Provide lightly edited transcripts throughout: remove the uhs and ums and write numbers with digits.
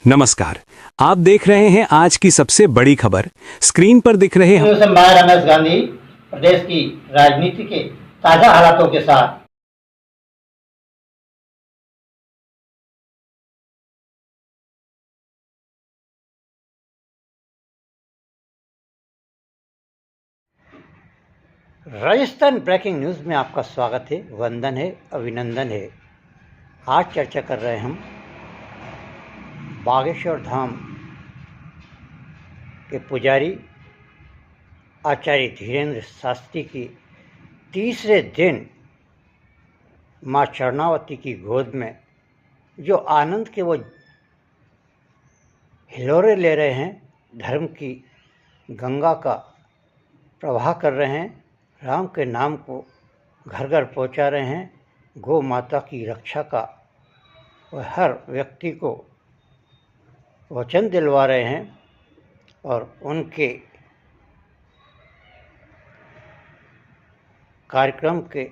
नमस्कार। आप देख रहे हैं आज की सबसे बड़ी खबर। स्क्रीन पर दिख रहे हम मैं रमेश गांधी प्रदेश की राजनीति के ताजा हालातों के साथ। राजस्थान ब्रेकिंग न्यूज में आपका स्वागत है, वंदन है, अभिनंदन है। आज चर्चा कर रहे हैं हम बागेश्वर धाम के पुजारी आचार्य धीरेन्द्र शास्त्री की तीसरे दिन माँ चरणावती की गोद में जो आनंद के वो हिलोरे ले रहे हैं, धर्म की गंगा का प्रवाह कर रहे हैं, राम के नाम को घर घर पहुंचा रहे हैं, गौ माता की रक्षा का वह हर व्यक्ति को वचन दिलवा रहे हैं। और उनके कार्यक्रम के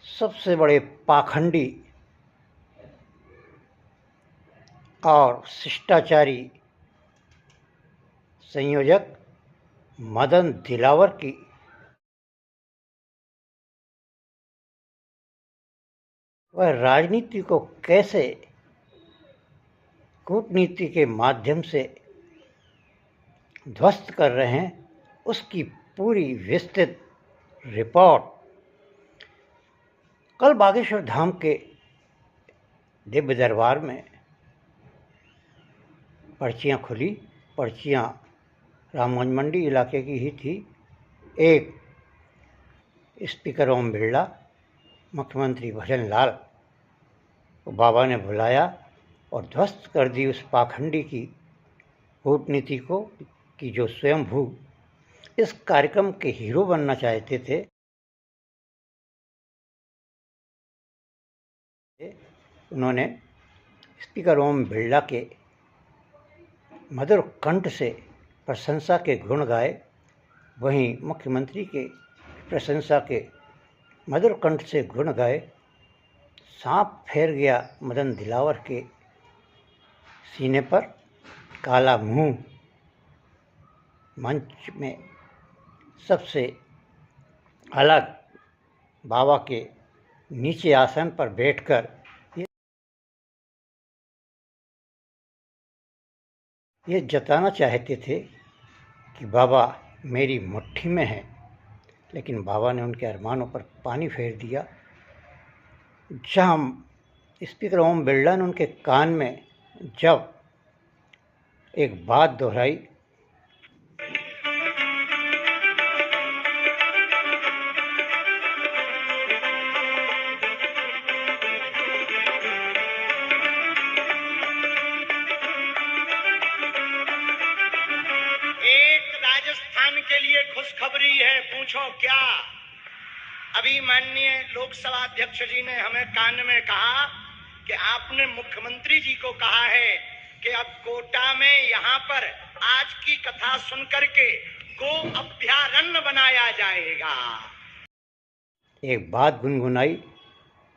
सबसे बड़े पाखंडी और शिष्टाचारी संयोजक मदन दिलावर की वह राजनीति को कैसे कूटनीति के माध्यम से ध्वस्त कर रहे हैं, उसकी पूरी विस्तृत रिपोर्ट कल बागेश्वर धाम के दिव्य दरबार में पर्चियाँ खुली। पर्चियाँ रामगंज मंडी इलाके की ही थी। एक स्पीकर ओम बिरला, मुख्यमंत्री भजन लाल को बाबा ने बुलाया और ध्वस्त कर दी उस पाखंडी की कूटनीति को कि जो स्वयंभू इस कार्यक्रम के हीरो बनना चाहते थे। उन्होंने स्पीकर ओम बिरला के मधुर कंठ से प्रशंसा के गुण गाए, वहीं मुख्यमंत्री के प्रशंसा के मधुर कंठ से गुण गाए। सांप फेर गया मदन दिलावर के सीने पर, काला मुंह मंच में सबसे अलग बाबा के नीचे आसन पर बैठकर ये जताना चाहते थे कि बाबा मेरी मुट्ठी में है, लेकिन बाबा ने उनके अरमानों पर पानी फेर दिया। जहाँ स्पीकर ओम बिरला ने उनके कान में जब एक बात दोहराई, राजस्थान के लिए खुशखबरी है, पूछो क्या। अभी माननीय लोकसभा अध्यक्ष जी ने हमें कान में कहा कि आपने मुख्यमंत्री जी को कहा है कि अब कोटा में यहाँ पर आज की कथा सुनकर के गो अभयारण्य बनाया जाएगा। एक बात गुनगुनाई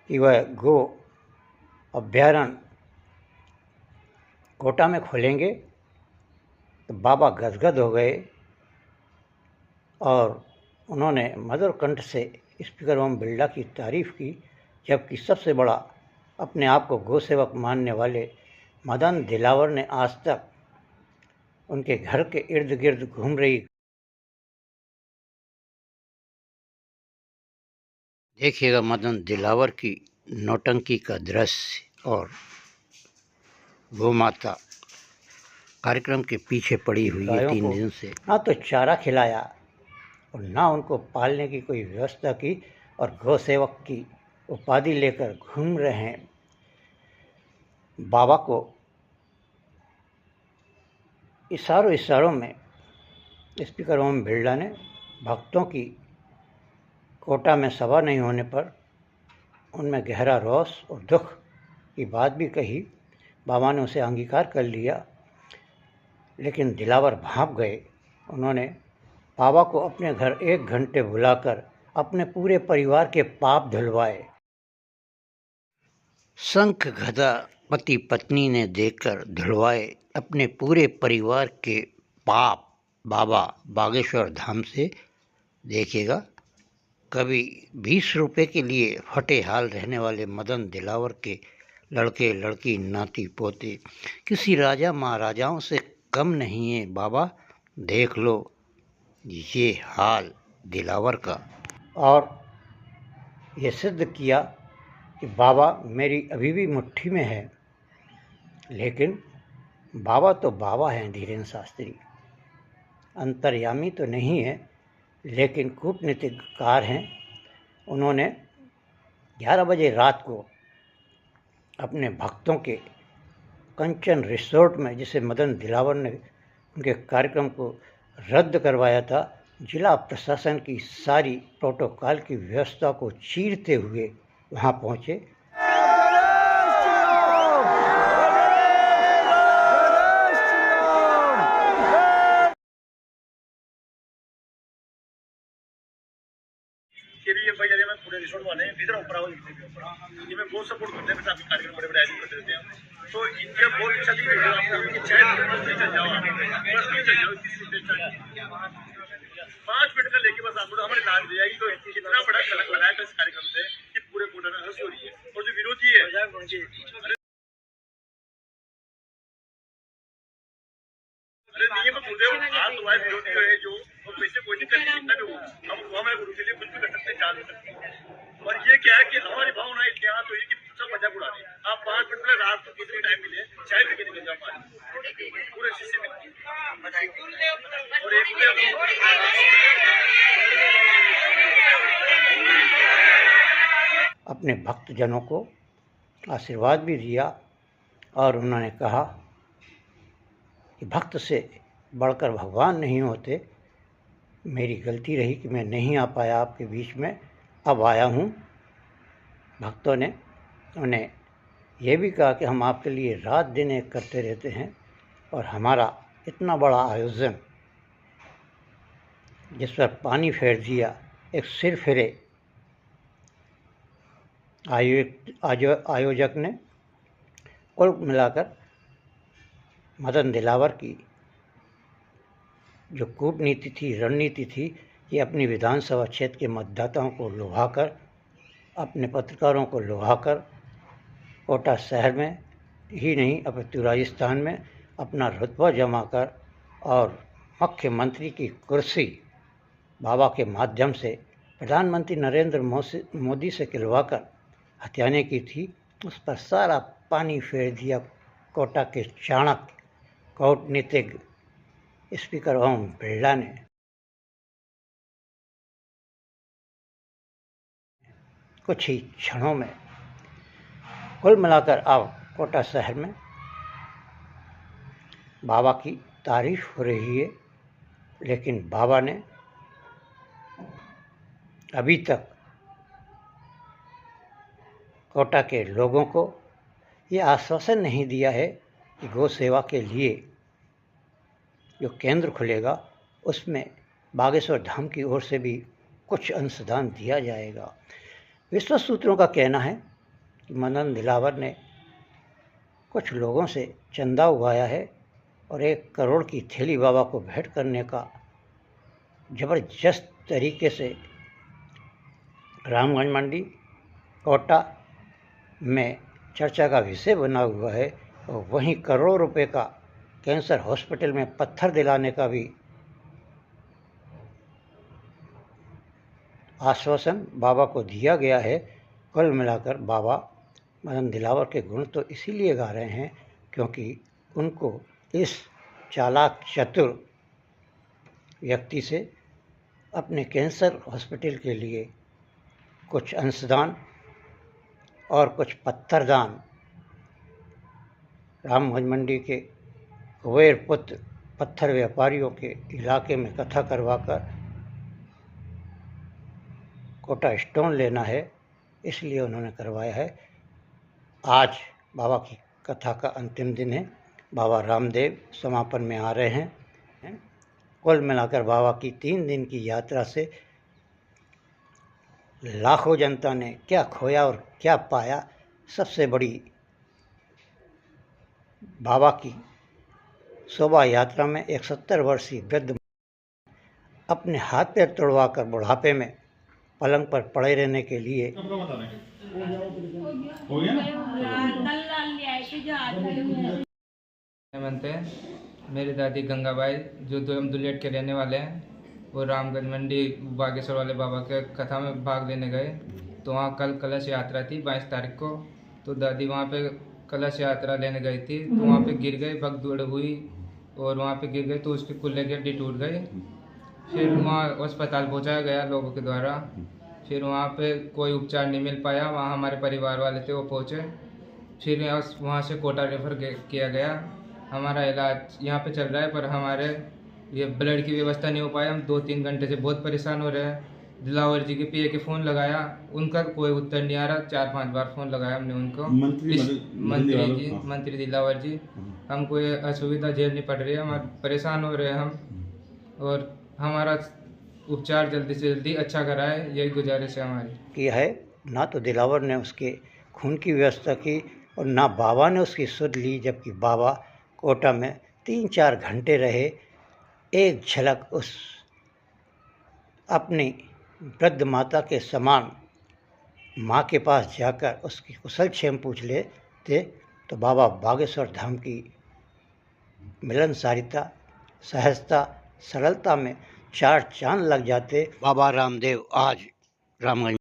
कि वह गो अभयारण्य कोटा में खोलेंगे, तो बाबा गदगद हो गए और उन्होंने मधुर कंठ से स्पीकर ओम बिरला की तारीफ़ की, जबकि सबसे बड़ा अपने आप को गौ सेवक मानने वाले मदन दिलावर ने आज तक उनके घर के इर्द गिर्द घूम रही। देखिएगा मदन दिलावर की नौटंकी का दृश्य और गौ माता कार्यक्रम के पीछे पड़ी हुई है 3 दिन से। ना तो चारा खिलाया और ना उनको पालने की कोई व्यवस्था की, और गौ सेवक की उपाधि लेकर घूम रहे हैं। बाबा को इशारों में स्पीकर ओम बिरला ने भक्तों की कोटा में सभा नहीं होने पर उनमें गहरा रोष और दुख की बात भी कही। बाबा ने उसे अंगीकार कर लिया, लेकिन दिलावर भांप गए। उन्होंने बाबा को अपने घर 1 घंटे बुलाकर अपने पूरे परिवार के पाप धुलवाए। शंख गदा पति पत्नी ने देकर धिड़वाए अपने पूरे परिवार के पाप बाबा बागेश्वर धाम से देखिएगा। कभी 20 रुपए के लिए फटे हाल रहने वाले मदन दिलावर के लड़के लड़की नाती पोते किसी राजा महाराजाओं से कम नहीं है बाबा, देख लो ये हाल दिलावर का। और ये सिद्ध किया कि बाबा मेरी अभी भी मुट्ठी में है, लेकिन बाबा तो बाबा हैं धीरेन्द्र शास्त्री, अंतर्यामी तो नहीं है लेकिन कूटनीतिकार हैं। उन्होंने 11 बजे रात को अपने भक्तों के कंचन रिसोर्ट में, जिसे मदन दिलावर ने उनके कार्यक्रम को रद्द करवाया था, जिला प्रशासन की सारी प्रोटोकॉल की व्यवस्था को चीरते हुए वहां पहुंचे। भाई मैं पूरे रिसोर्ट वाले इधर ऊपर आओ, ये मैं बहुत सपोर्ट करते हैं, आपके कार्यक्रम बड़े बड़े आयोजन करते रहते हैं, तो इनके बहुत इच्छा थी कि चाहे चल जाओ, बस नहीं चल जाओ, 5 मिनट का लेके बस आप हमारे नाम दे जाएगी। तो इतना बड़ा झलक लगाया था इस कार्यक्रम से कि पूरे कोटा में हंसी हो रही है। और जो विरोधी है, अरे नहीं मैं बोल रहे हो, हाथ तुम्हारे विरोधी है जो पैसे कोई नहीं करते, कितना भी हो हम हमारे गुरु के लिए कुछ भी कर सकते हैं, जान सकते हैं। और ये क्या है कि हमारी भावना इतिहास हुई कि सब मजाक उड़ा रहे। आप 5 मिनट में रात को किसी टाइम मिले, चाय पी के निकल जाओ, पूरे शीशे में। और एक अपने भक्तजनों को आशीर्वाद भी दिया और उन्होंने कहा कि भक्त से बढ़कर भगवान नहीं होते। मेरी गलती रही कि मैं नहीं आ पाया आपके बीच में, अब आया हूँ। भक्तों ने उन्हें यह भी कहा कि हम आपके लिए रात दिन एक करते रहते हैं और हमारा इतना बड़ा आयोजन जिस पर पानी फेर दिया, एक सिर फिरे आयोजक ने, कुल मिलाकर मदन दिलावर की जो कूटनीति थी, रणनीति थी, ये अपनी विधानसभा क्षेत्र के मतदाताओं को लुभाकर, अपने पत्रकारों को लुभाकर कोटा शहर में ही नहीं अपितु राजस्थान में अपना रुतबा जमाकर और मुख्यमंत्री की कुर्सी बाबा के माध्यम से प्रधानमंत्री नरेंद्र मोदी से खिलवाकर हथियाने की थी, उस पर सारा पानी फेर दिया कोटा के चाणक्य कूटनीतिज्ञ स्पीकर ओम बिरला ने। कुछ ही क्षणों में कुल मिलाकर अब कोटा शहर में बाबा की तारीफ हो रही है, लेकिन बाबा ने अभी तक कोटा के लोगों को ये आश्वासन नहीं दिया है कि गौ सेवा के लिए जो केंद्र खुलेगा उसमें बागेश्वर धाम की ओर से भी कुछ अंशदान दिया जाएगा। विश्वस्त सूत्रों का कहना है कि मदन दिलावर ने कुछ लोगों से चंदा उगाया है और 1 करोड़ की थैली बाबा को भेंट करने का ज़बरदस्त तरीके से रामगंज मंडी कोटा में चर्चा का विषय बना हुआ है। और वहीं करोड़ों रुपए का कैंसर हॉस्पिटल में पत्थर दिलाने का भी आश्वासन बाबा को दिया गया है। कुल मिलाकर बाबा मदन दिलावर के गुण तो इसीलिए गा रहे हैं क्योंकि उनको इस चालाक चतुर व्यक्ति से अपने कैंसर हॉस्पिटल के लिए कुछ अंशदान और कुछ पत्थरदान रामगंज मंडी के कुबेर पुत्र पत्थर व्यापारियों के इलाके में कथा करवाकर कोटा स्टोन लेना है, इसलिए उन्होंने करवाया है। आज बाबा की कथा का अंतिम दिन है। बाबा रामदेव समापन में आ रहे हैं। कुल मिलाकर बाबा की 3 दिन की यात्रा से लाखों जनता ने क्या खोया और क्या पाया, सबसे बड़ी बाबा की शोभा यात्रा में एक 70 वर्षीय वृद्ध अपने हाथ पैर तोड़वाकर बुढ़ापे में पलंग पर पड़े रहने के लिए बनते हैं। मेरी दादी गंगाबाई जो हम दुलेट के रहने वाले हैं, वो रामगंज मंडी बागेश्वर वाले बाबा के कथा में भाग लेने गए। तो वहाँ कल कलश यात्रा थी 22 तारीख को। तो दादी वहाँ पे कलश यात्रा लेने गई थी, तो वहाँ पे गिर गई, भगदौड़ हुई और वहाँ पे गिर गई तो उसकी कुल्ले की हड्डी टूट गई। फिर वहाँ अस्पताल पहुँचाया गया लोगों के द्वारा। फिर वहाँ पे कोई उपचार नहीं मिल पाया। वहाँ हमारे परिवार वाले थे, वो पहुँचे। फिर वहाँ से कोटा रेफर किया गया। हमारा इलाज यहाँ पे चल रहा है, पर हमारे ये ब्लड की व्यवस्था नहीं हो पाया। हम 2-3 घंटे से बहुत परेशान हो रहे हैं। दिलावर जी के पीए के फ़ोन लगाया, उनका कोई उत्तर नहीं आ रहा। 4-5 बार फ़ोन लगाया हमने उनको। मंत्री दिलावर जी, हमको ये असुविधा झेलनी पड़ रही है, हम परेशान हो रहे हैं हम, और हमारा उपचार जल्दी से जल्दी अच्छा कराए, यही गुजारिश है हमारी। किया है। ना तो दिलावर ने उसके खून की व्यवस्था की और ना बाबा ने उसकी सुध ली, जबकि बाबा कोटा में 3-4 घंटे रहे। एक झलक उस अपनी वृद्ध माता के समान माँ के पास जाकर उसकी कुशल क्षेम पूछ लेते तो बाबा बागेश्वर धाम की मिलनसारिता, सहजता, सरलता में 4 चांद लग जाते। बाबा रामदेव आज रामगंज